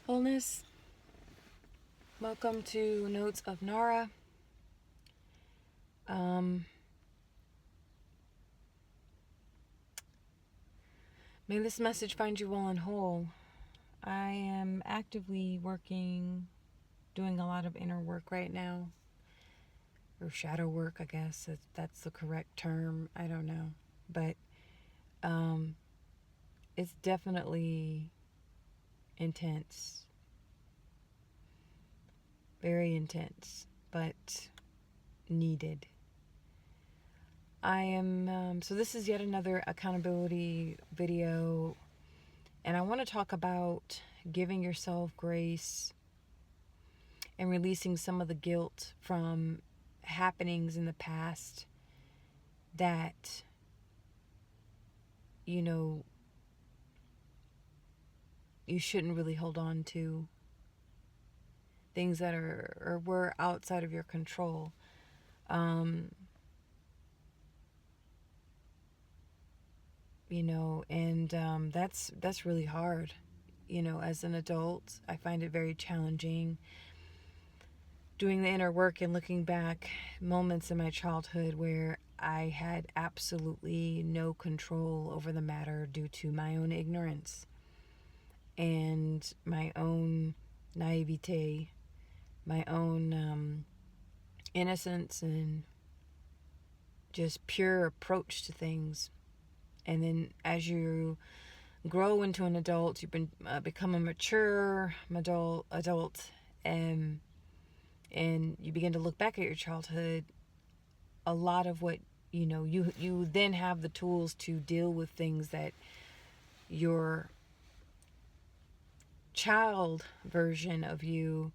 Wholeness. Welcome to Notes of Nara. May this message find you well and whole. I am actively working, doing a lot of inner work right now, or shadow work, I guess if that's the correct term. I don't know, but it's definitely intense, very intense, but needed. I am, so this is yet another accountability video, and I want to talk about giving yourself grace and releasing some of the guilt from happenings in the past that, you shouldn't really hold on to. Things that are or were outside of your control. And that's really hard. As an adult, I find it very challenging doing the inner work and looking back moments in my childhood where I had absolutely no control over the matter due to my own ignorance and my own naivete, my own innocence and just pure approach to things. And then as you grow into an adult, you've become a mature adult, and you begin to look back at your childhood. A lot of what you then have the tools to deal with things that your child version of you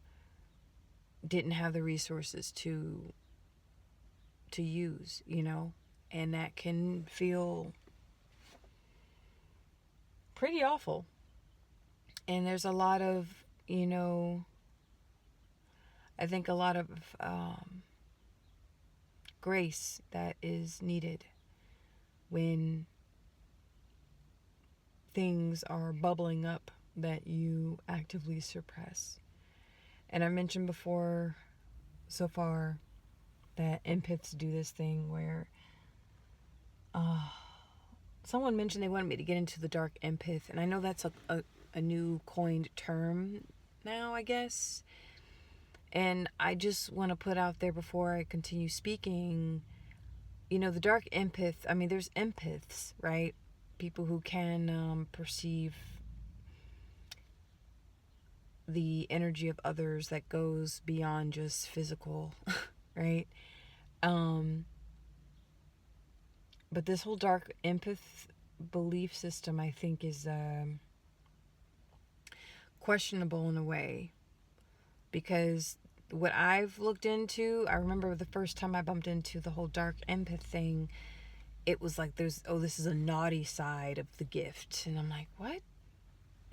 didn't have the resources to use, and that can feel pretty awful. And there's a lot of, I think a lot of grace that is needed when things are bubbling up that you actively suppress. And I mentioned before so far that empaths do this thing where someone mentioned they wanted me to get into the dark empath, and I know that's a new coined term now, I guess. And I just want to put out there before I continue speaking, the dark empath, I mean, there's empaths, right? People who can perceive the energy of others that goes beyond just physical, right? But this whole dark empath belief system, I think, is questionable in a way, because what I've looked into, I remember the first time I bumped into the whole dark empath thing, it was like this is a naughty side of the gift. And I'm like, what?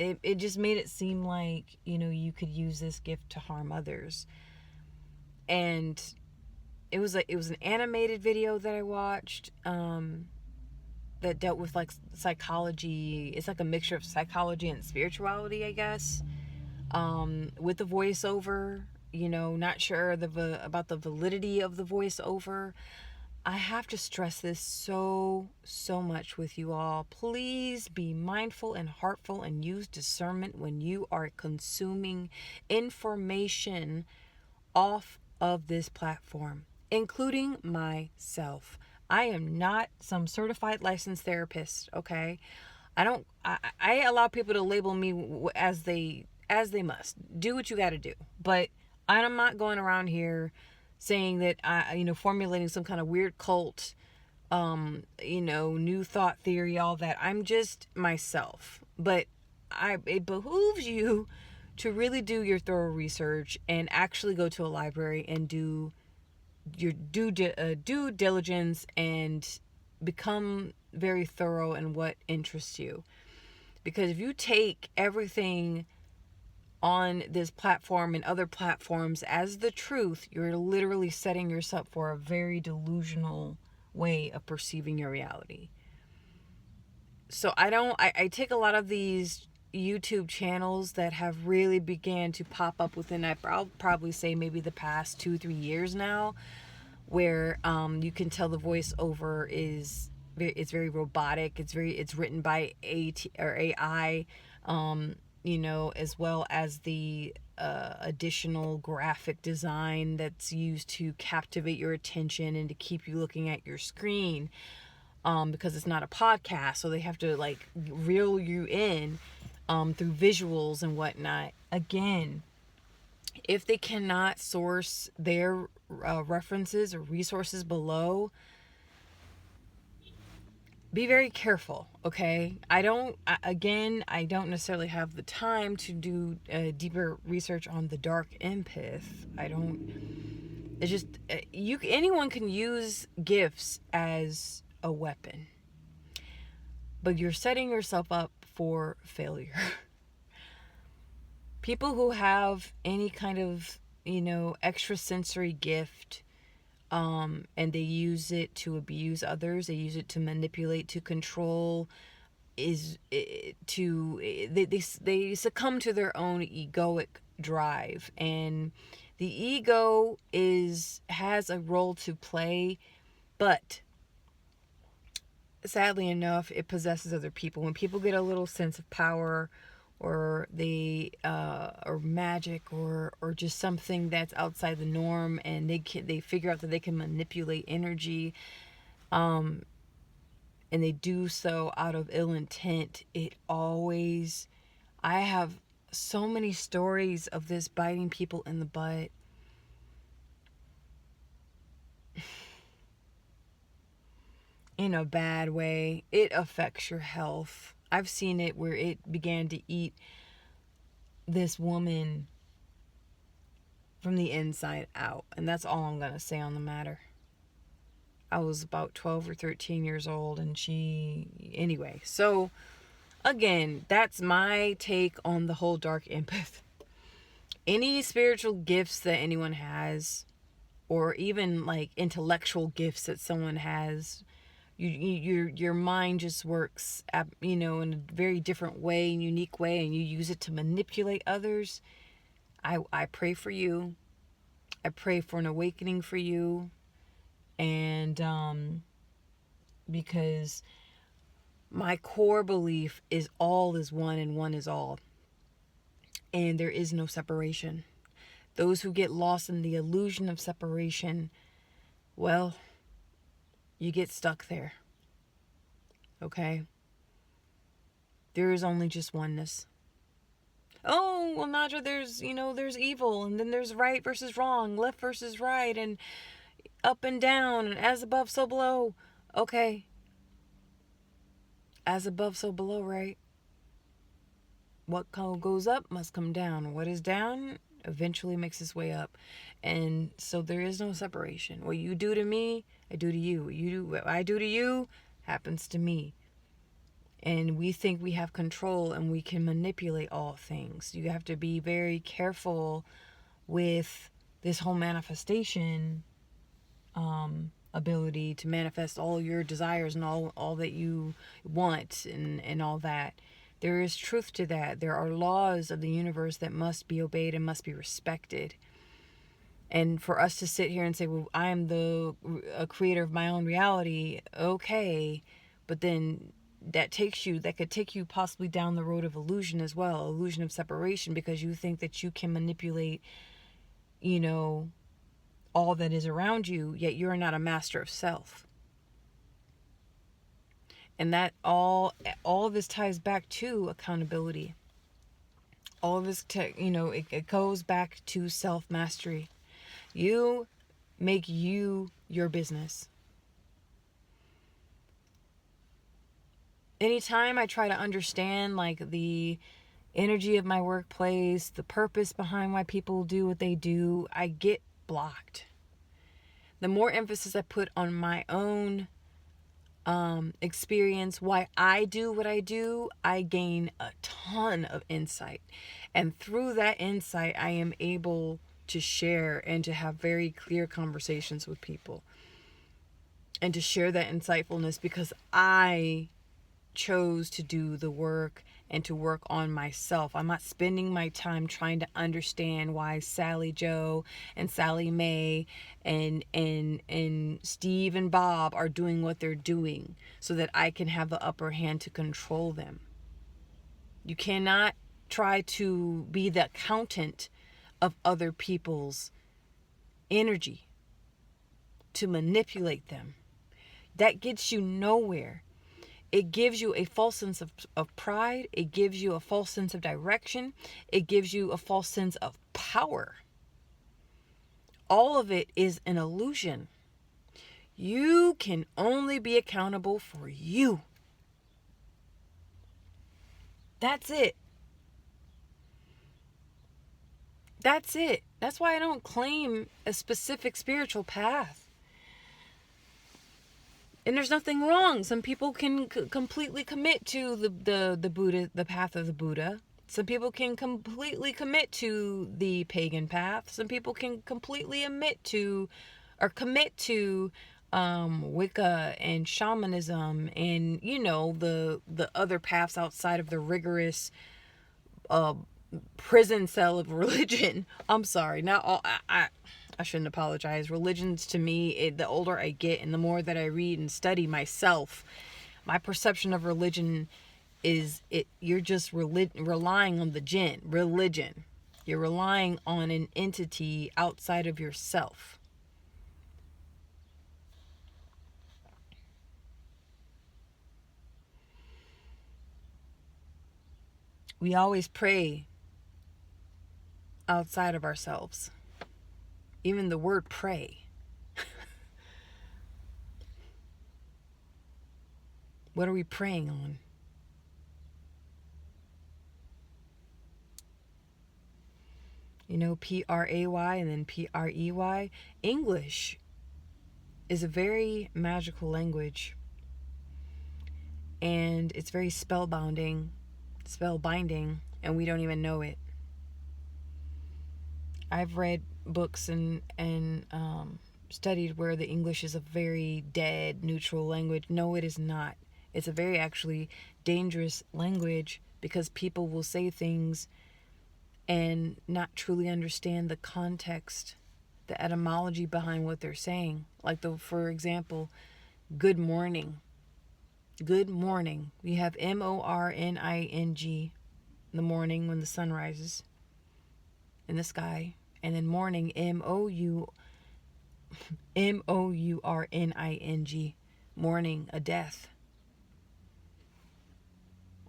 It just made it seem like, you could use this gift to harm others. And it was an animated video that I watched that dealt with like psychology. It's like a mixture of psychology and spirituality, I guess, with the voiceover. Not sure about the validity of the voiceover. I have to stress this so much with you all. Please be mindful and heartful and use discernment when you are consuming information off of this platform, including myself. I am not some certified licensed therapist, okay? I allow people to label me as they must. Do what you got to do. But I'm not going around here saying that formulating some kind of weird cult, new thought theory, all that. I'm just myself. But it behooves you to really do your thorough research and actually go to a library and do your due diligence and become very thorough in what interests you. Because if you take everything on this platform and other platforms as the truth, you're literally setting yourself for a very delusional way of perceiving your reality. So I take a lot of these YouTube channels that have really began to pop up within, I'll probably say maybe the past 2-3 years now, where you can tell the voiceover is, it's very robotic. It's written by AI, as well as the additional graphic design that's used to captivate your attention and to keep you looking at your screen, because it's not a podcast, so they have to like reel you in through visuals and whatnot. Again, if they cannot source their references or resources below, be very careful, okay? I don't necessarily have the time to do deeper research on the dark empath. It's just, anyone can use gifts as a weapon, but you're setting yourself up for failure. People who have any kind of, extrasensory gift, and they use it to abuse others, they use it to manipulate, to control, they succumb to their own egoic drive, and the ego has a role to play, but sadly enough, it possesses other people. When people get a little sense of power, or they or magic, or just something that's outside the norm, and they figure out that they can manipulate energy, and they do so out of ill intent, I have so many stories of this biting people in the butt. In a bad way. It affects your health. I've seen it where it began to eat this woman from the inside out. And that's all I'm going to say on the matter. I was about 12 or 13 years old, and anyway. So, again, that's my take on the whole dark empath. Any spiritual gifts that anyone has, or even like intellectual gifts that someone has, your mind just works, in a very different way, and unique way, and you use it to manipulate others. I pray for you. I pray for an awakening for you, and because my core belief is all is one and one is all, and there is no separation. Those who get lost in the illusion of separation, well, you get stuck there. Okay? There is only just oneness. Oh, well, Nadja, there's evil, and then there's right versus wrong, left versus right, and up and down, and as above, so below. Okay. As above, so below, right? What goes up must come down. What is down eventually makes its way up. And so there is no separation. What you do to me, I do to you. What I do to you happens to me. And we think we have control and we can manipulate all things. You have to be very careful with this whole manifestation ability to manifest all your desires and all that you want, and all that. There is truth to that. There are laws of the universe that must be obeyed and must be respected. And for us to sit here and say, well, I am a creator of my own reality, okay, but then that could take you possibly down the road of illusion as well, illusion of separation, because you think that you can manipulate, all that is around you, yet you're not a master of self. And that all of this ties back to accountability. All of this, it goes back to self-mastery. You make you your business. Anytime I try to understand like the energy of my workplace, the purpose behind why people do what they do, I get blocked. The more emphasis I put on my own experience, why I do what I do, I gain a ton of insight. And through that insight, I am able to share and to have very clear conversations with people. And to share that insightfulness because I chose to do the work and to work on myself. I'm not spending my time trying to understand why Sally Joe and Sally Mae and Steve and Bob are doing what they're doing so that I can have the upper hand to control them. You cannot try to be the accountant of other people's energy, to manipulate them. That gets you nowhere. It gives you a false sense of pride. It gives you a false sense of direction. It gives you a false sense of power. All of it is an illusion. You can only be accountable for you. That's it. That's it. That's why I don't claim a specific spiritual path. And there's nothing wrong. Some people can completely commit to the Buddha, the path of the Buddha. Some people can completely commit to the pagan path. Some people can completely commit to Wicca and shamanism and, you know, the other paths outside of the rigorous prison cell of religion. I'm sorry. Not all. I shouldn't apologize. Religions to me, the older I get and the more that I read and study myself, my perception of religion is you're just relying on the religion. You're relying on an entity outside of yourself. We always pray outside of ourselves. Even the word pray. What are we praying on? You know, P-R-A-Y and then P-R-E-Y. English is a very magical language. And it's very spellbinding, and we don't even know it. I've read books and studied where the English is a very dead, neutral language. No, it is not. It's a very actually dangerous language because people will say things and not truly understand the context, the etymology behind what they're saying. Like, for example, good morning. Good morning. We have M-O-R-N-I-N-G, the morning when the sun rises in the sky. And then morning, M-O-U-R-N-I-N-G, mourning a death.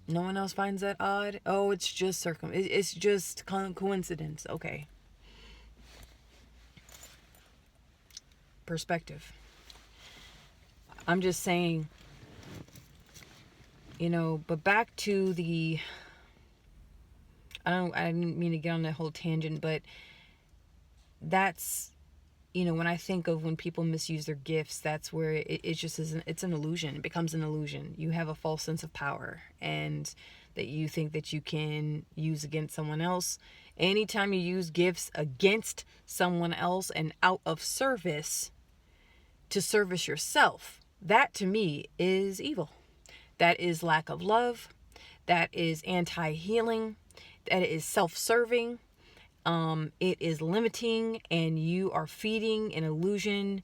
No one else finds that odd? Oh, it's just it's just coincidence. Okay. Perspective. I'm just saying, you know, but back to I didn't mean to get on that whole tangent, but that's, you know, when I think of when people misuse their gifts, that's where it just isn't, it's an illusion. It becomes an illusion. You have a false sense of power and that you think that you can use against someone else. Anytime you use gifts against someone else and out of service to service yourself, that to me is evil. That is lack of love. That is anti-healing. That is self-serving. It is limiting, and you are feeding an illusion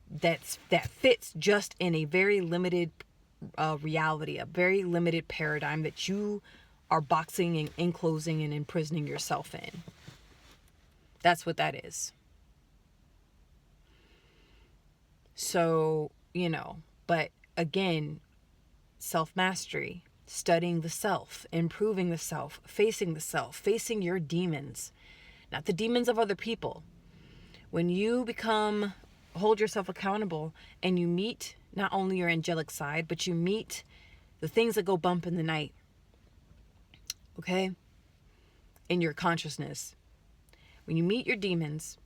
that fits just in a very limited reality, a very limited paradigm that you are boxing and enclosing and imprisoning yourself in. That's what that is. So, you know, but again, self-mastery, studying the self, improving the self, facing your demons, not the demons of other people. When you hold yourself accountable and you meet not only your angelic side, but you meet the things that go bump in the night, okay, in your consciousness. When you meet your demons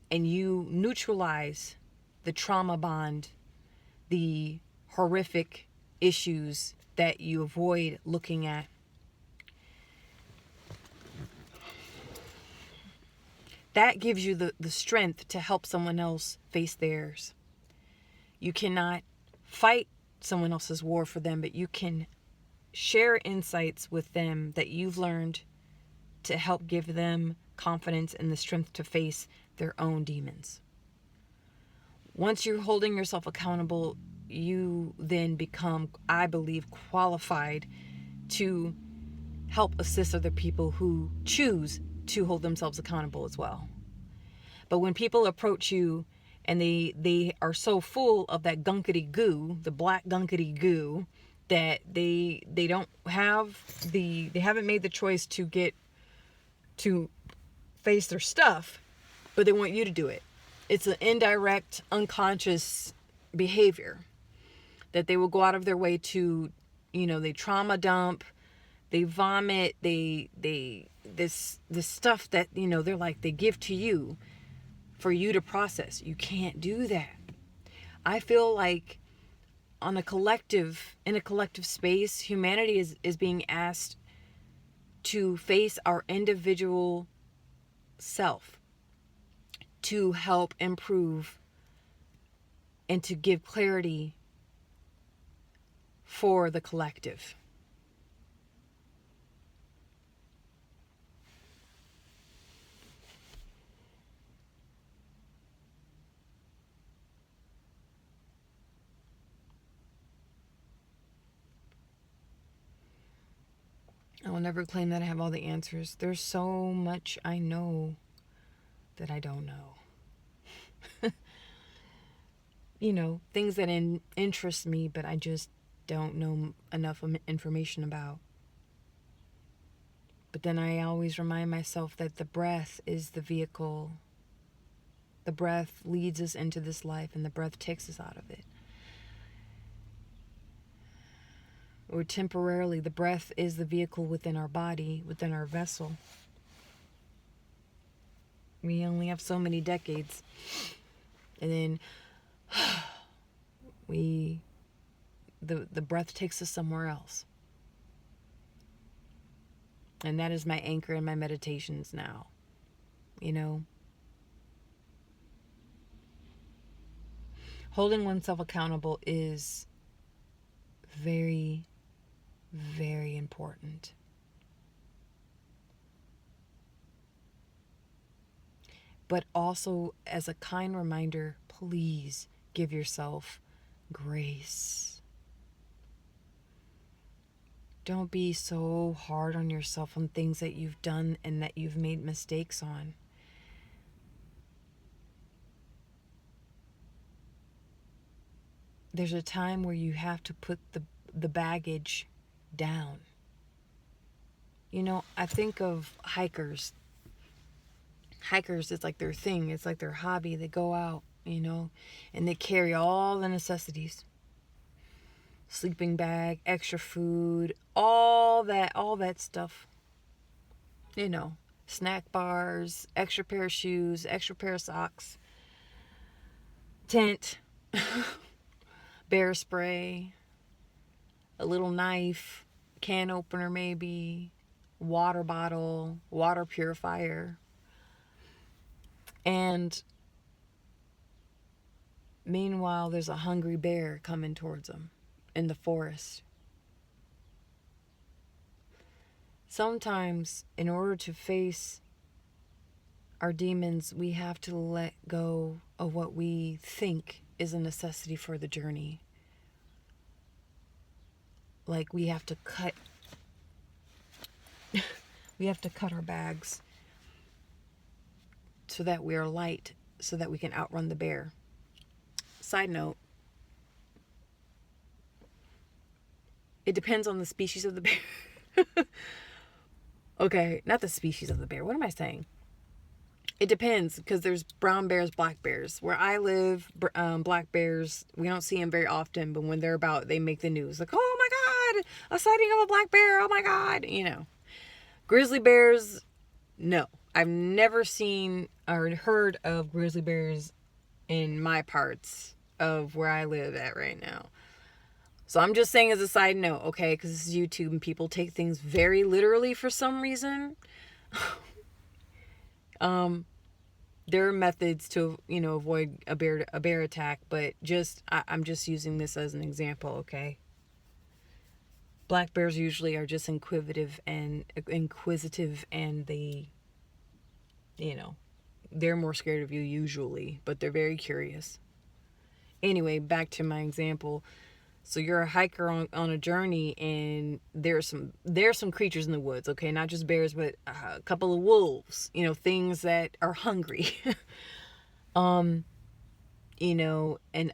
and you neutralize the trauma bond, the horrific issues that you avoid looking at, that gives you the strength to help someone else face theirs. You cannot fight someone else's war for them, but you can share insights with them that you've learned to help give them confidence and the strength to face their own demons. Once you're holding yourself accountable, you then become, I believe, qualified to help assist other people who choose to hold themselves accountable as well. But when people approach you and they are so full of that gunkety goo, the black gunkety goo, that they don't have they haven't made the choice to get to face their stuff, but they want you to do it. It's an indirect, unconscious behavior that they will go out of their way to, they trauma dump, they vomit, this stuff that, they're like, they give to you for you to process. You can't do that. I feel like in a collective space, humanity is being asked to face our individual self, to help improve and to give clarity for the collective. I will never claim that I have all the answers. There's so much I know that I don't know. Things that interest me, but I just don't know enough information about. But then I always remind myself that the breath is the vehicle. The breath leads us into this life, and the breath takes us out of it. Or temporarily, the breath is the vehicle within our body, within our vessel. We only have so many decades. And then the breath takes us somewhere else. And that is my anchor in my meditations now. Holding oneself accountable is very, very important. But also, as a kind reminder, please give yourself grace. Don't be so hard on yourself on things that you've done and that you've made mistakes on. There's a time where you have to put the baggage down. I think of hikers. Hikers, it's like their thing. It's like their hobby. They go out, and they carry all the necessities. Sleeping bag, extra food, all that stuff. Snack bars, extra pair of shoes, extra pair of socks, tent, bear spray, a little knife, can opener maybe, water bottle, water purifier. And meanwhile, there's a hungry bear coming towards them in the forest. Sometimes, in order to face our demons, we have to let go of what we think is a necessity for the journey. Like we have to cut our bags so that we are light, so that we can outrun the bear. Side note, it depends on the species of the bear. Okay, not the species of the bear. What am I saying? It depends, because there's brown bears, black bears. Where I live, black bears, we don't see them very often, but when they're about, they make the news. Like, oh my God, a sighting of a black bear. Oh my God. Grizzly bears, no. I've never seen or heard of grizzly bears in my parts of where I live at right now. So I'm just saying as a side note, okay, because this is YouTube and people take things very literally for some reason. There are methods to, avoid a bear attack, but I'm just using this as an example, okay? Black bears usually are just inquisitive, and they, you know, they're more scared of you usually, but they're very curious. Anyway, back to my example. So you're a hiker on a journey, and there's some creatures in the woods, okay? Not just bears, but a couple of wolves, things that are hungry. And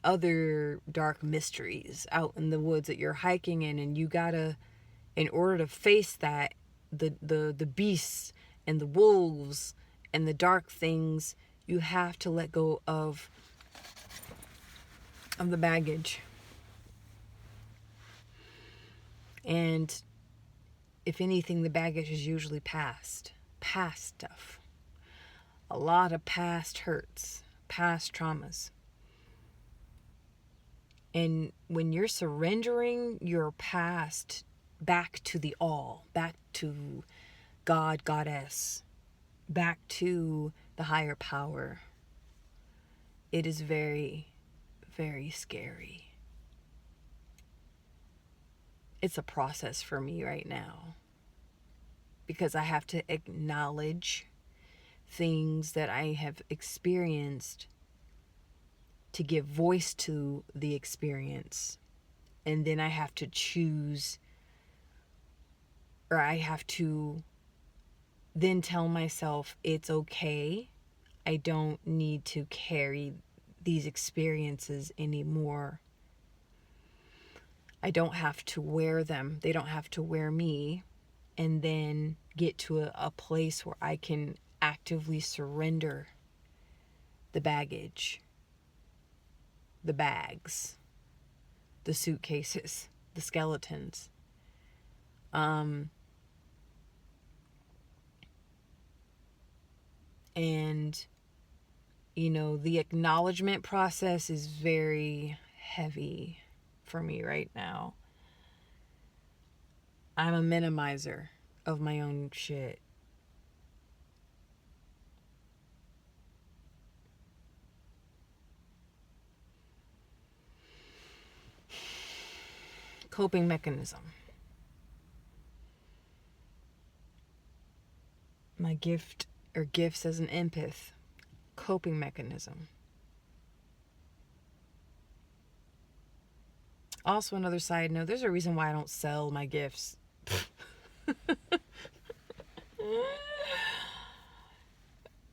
other dark mysteries out in the woods that you're hiking in, and you gotta, in order to face that, the beasts and the wolves and the dark things, you have to let go of the baggage. And if anything, the baggage is usually past stuff. A lot of past hurts, past traumas. And when you're surrendering your past back to the all, back to God, Goddess, back to the higher power, it is very, very scary. It's a process for me right now, because I have to acknowledge things that I have experienced to give voice to the experience. And then I have to choose, or I have to then tell myself it's okay. I don't need to carry these experiences anymore. I don't have to wear them. They don't have to wear me. And then get to a place where I can actively surrender the baggage, the bags, the suitcases, the skeletons. And, the acknowledgement process is very heavy for me right now. I'm a minimizer of my own shit. Coping mechanism. My gift or gifts as an empath. Coping mechanism. Also, another side note, there's a reason why I don't sell my gifts.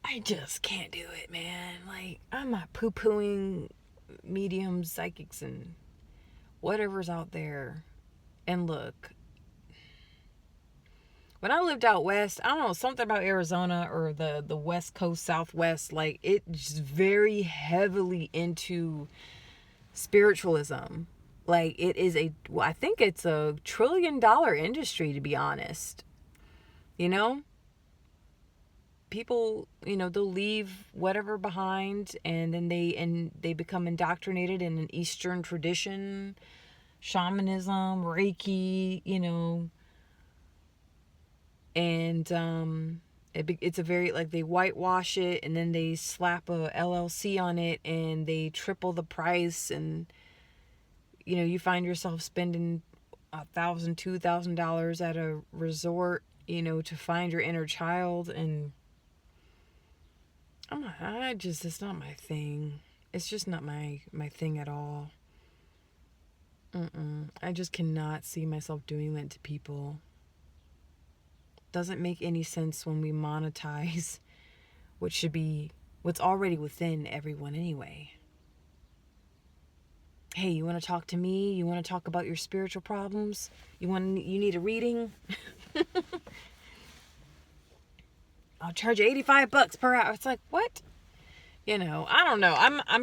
I just can't do it, man. Like, I'm not poo-pooing mediums, psychics, and whatever's out there. And look, when I lived out west, I don't know, something about Arizona or the West Coast, Southwest, like, it's very heavily into spiritualism. Like, it is I think it's a $1 trillion industry, to be honest. People, they'll leave whatever behind, and then they become indoctrinated in an Eastern tradition, shamanism, Reiki, and it's a very, like, they whitewash it, and then they slap a LLC on it, and they triple the price, and you find yourself spending $1,000, $2,000 at a resort, to find your inner child. And it's not my thing. It's just not my thing at all. I just cannot see myself doing that to people. Doesn't make any sense when we monetize what's already within everyone anyway. Hey, you want to talk to me? You want to talk about your spiritual problems? You need a reading? I'll charge you $85 per hour. It's like, what? I don't know. I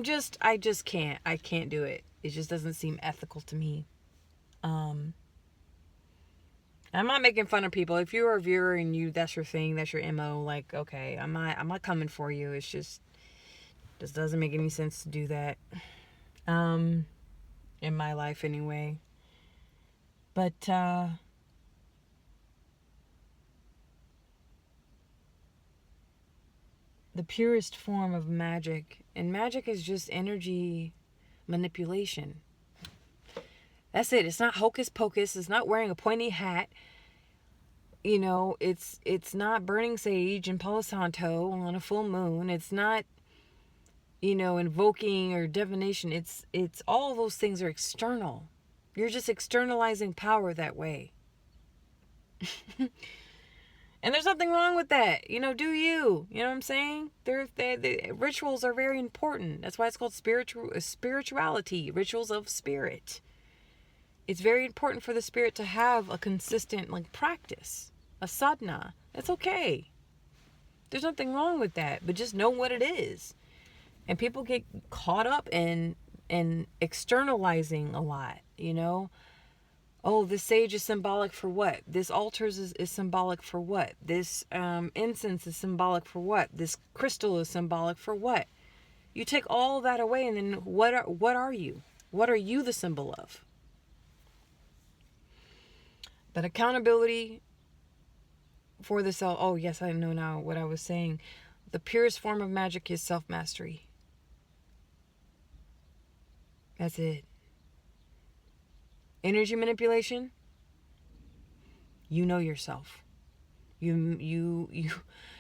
just can't. I can't do it. It just doesn't seem ethical to me. I'm not making fun of people. If you're a viewer and that's your thing, that's your MO, like, okay, I'm not coming for you. It's just doesn't make any sense to do that. In my life anyway. But the purest form of magic, and magic is just energy manipulation. That's it. It's not hocus pocus. It's not wearing a pointy hat. You know, it's not burning sage in Palo Santo on a full moon. It's not, you know, invoking or divination. It's all of those things are external. You're just externalizing power that way. And there's nothing wrong with that. You know, do you? You know what I'm saying? Rituals are very important. That's why it's called spirituality, rituals of spirit. It's very important for the spirit to have a consistent like practice, a sadhana. That's okay. There's nothing wrong with that, but just know what it is. And people get caught up in externalizing a lot, you know? Oh, this sage is symbolic for what? This altar is symbolic for what? This incense is symbolic for what? This crystal is symbolic for what? You take all that away, and then what are you? What are you the symbol of? But accountability for the self. Oh, yes, I know now what I was saying. The purest form of magic is self-mastery. That's it. Energy manipulation. You know yourself. You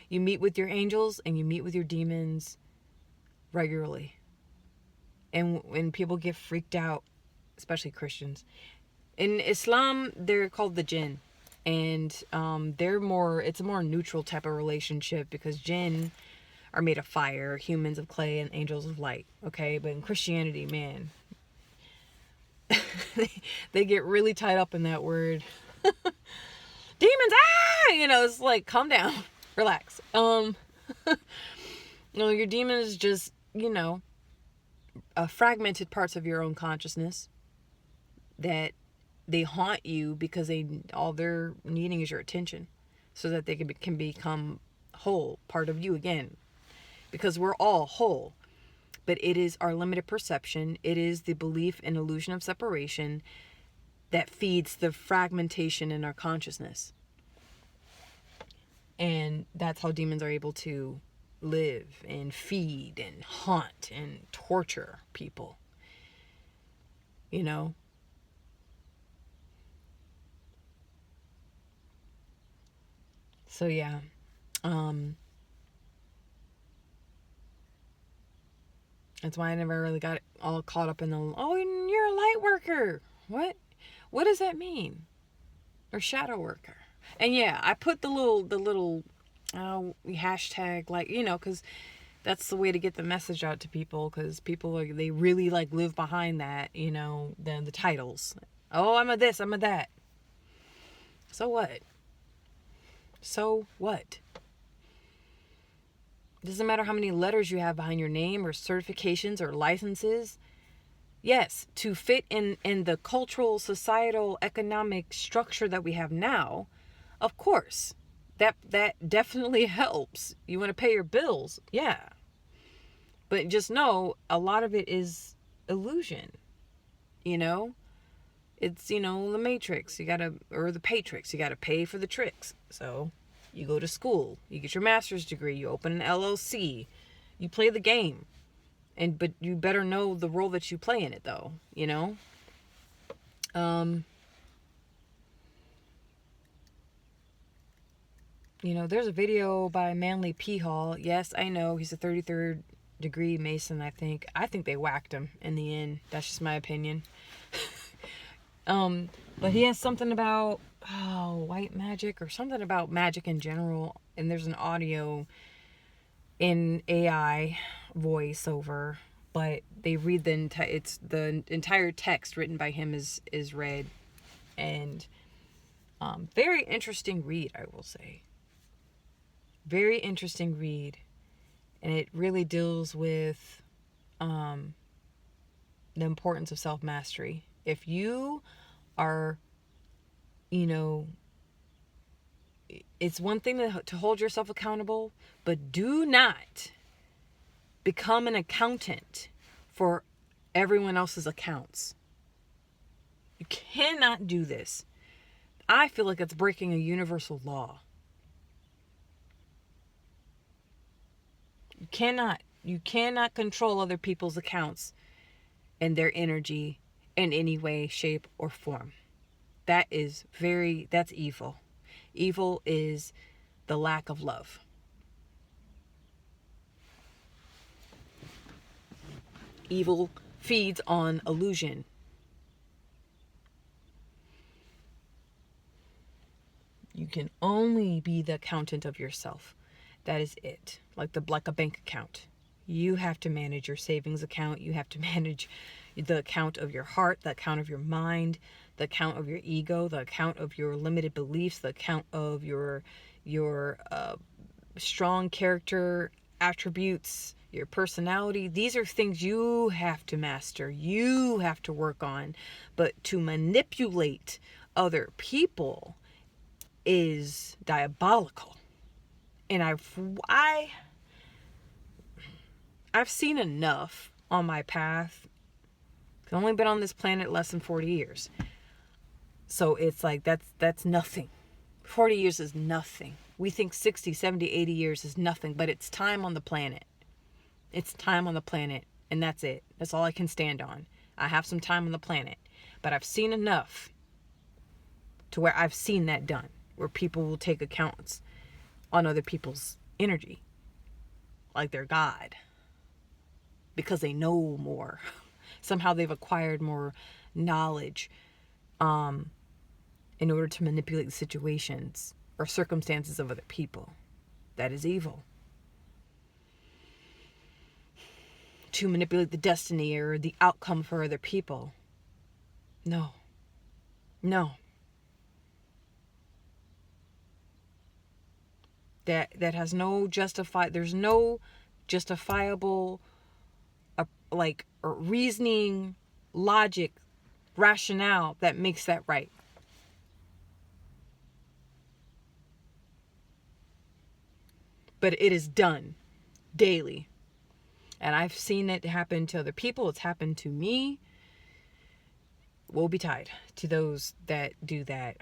meet with your angels and you meet with your demons regularly. And when people get freaked out, especially Christians, in Islam they're called the jinn, and it's a more neutral type of relationship because jinn are made of fire, humans of clay, and angels of light. Okay, but in Christianity, man, they get really tied up in that word. Demons, you know, it's like, calm down, relax. No, your demon is just, you know, fragmented parts of your own consciousness that they haunt you because all they're needing is your attention, so that they can become whole, part of you again, because we're all whole. But it is our limited perception. It is the belief and illusion of separation that feeds the fragmentation in our consciousness. And that's how demons are able to live and feed and haunt and torture people. You know? So yeah. That's why I never really got all caught up in the, oh, you're a light worker. What does that mean? Or shadow worker. And yeah, I put the little hashtag, like, you know, because that's the way to get the message out to people, because people they really like live behind that, you know, the titles. Oh, I'm a this, I'm a that. So what? So what? It doesn't matter how many letters you have behind your name or certifications or licenses. Yes, to fit in the cultural, societal, economic structure that we have now, of course, that definitely helps. You want to pay your bills, yeah. But just know, a lot of it is illusion, you know? It's, you know, the Matrix, or the Patrix, you gotta pay for the tricks. So, you go to school, you get your master's degree, you open an LLC, you play the game. But you better know the role that you play in it, though, you know? You know, there's a video by Manly P. Hall. Yes, I know, he's a 33rd degree Mason, I think. I think they whacked him in the end. That's just my opinion. But he has something about, white magic, or something about magic in general. And there's an audio in AI voiceover, but they read it's the entire text written by him is read, and very interesting read, I will say. Very interesting read, and it really deals with the importance of self-mastery. If you are, you know, it's one thing to hold yourself accountable, but do not become an accountant for everyone else's accounts. You cannot do this. I feel like it's breaking a universal law. You cannot control other people's accounts and their energy in any way, shape, or form. That's evil. Evil is the lack of love. Evil feeds on illusion. You can only be the accountant of yourself. That is it. Like a bank account. You have to manage your savings account. You have to manage the account of your heart, the account of your mind, the account of your ego, the account of your limited beliefs, the account of your strong character attributes, your personality. These are things you have to master. You have to work on. But to manipulate other people is diabolical. And I've seen enough on my path. I've only been on this planet less than 40 years. So it's like that's nothing. 40 years is nothing. We think 60, 70, 80 years is nothing, but it's time on the planet. It's time on the planet, and that's it. That's all I can stand on. I have some time on the planet, but I've seen enough to where I've seen that done, where people will take accounts on other people's energy like they're God because they know more. Somehow they've acquired more knowledge in order to manipulate the situations or circumstances of other people. That is evil. To manipulate the destiny or the outcome for other people. No. No. That has no there's no justifiable reasoning, logic, rationale that makes that right. But it is done daily. And I've seen it happen to other people. It's happened to me. Woe betide to those that do that.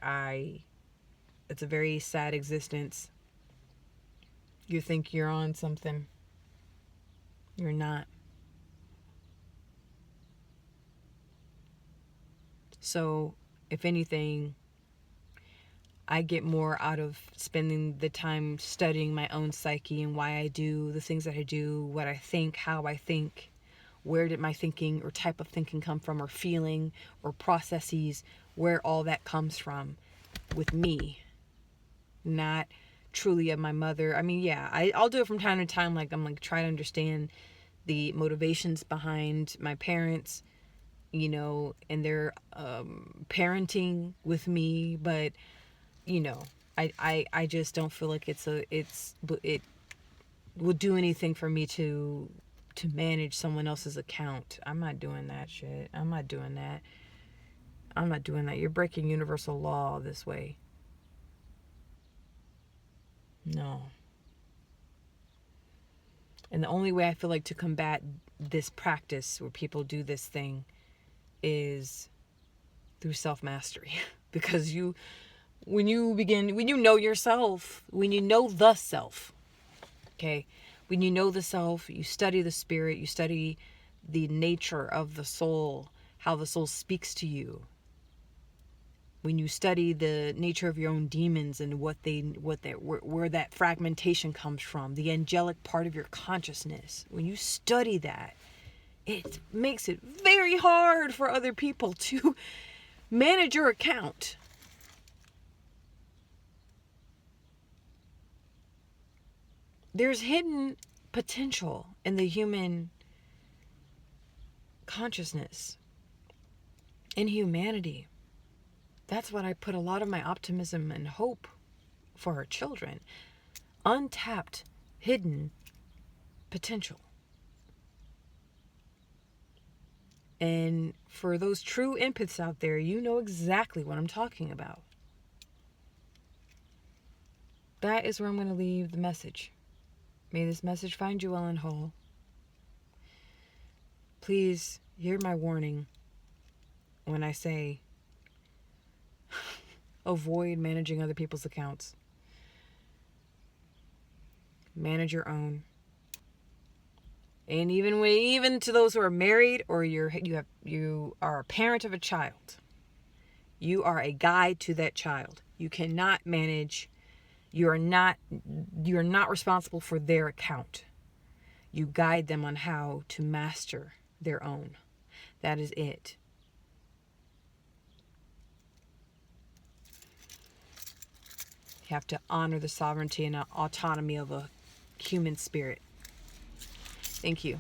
It's a very sad existence. You think you're on something. You're not. So, if anything, I get more out of spending the time studying my own psyche and why I do the things that I do, what I think, how I think, where did my thinking or type of thinking come from, or feeling or processes, where all that comes from with me, not truly of my mother. I mean, yeah, I'll do it from time to time. I'm trying to understand the motivations behind my parents, and their parenting with me, but I just don't feel like it would do anything for me to manage someone else's account. I'm not doing that shit. I'm not doing that. You're breaking universal law this way. No. And the only way I feel like to combat this practice where people do this thing is through self-mastery. Because when you know yourself, when you know the self, okay, when you know the self, you study the spirit, you study the nature of the soul, how the soul speaks to you. When you study the nature of your own demons and where that fragmentation comes from, the angelic part of your consciousness, when you study that, it makes it very hard for other people to manage your account. There's hidden potential in the human consciousness, in humanity. That's what I put a lot of my optimism and hope for our children. Untapped, hidden potential. And for those true empaths out there, you know exactly what I'm talking about. That is where I'm going to leave the message. May this message find you well and whole. Please hear my warning when I say avoid managing other people's accounts. Manage your own. And even to those who are married, or you are a parent of a child, you are a guide to that child. You cannot manage. You're not responsible for their account. You guide them on how to master their own. That is it. You have to honor the sovereignty and autonomy of a human spirit. Thank you.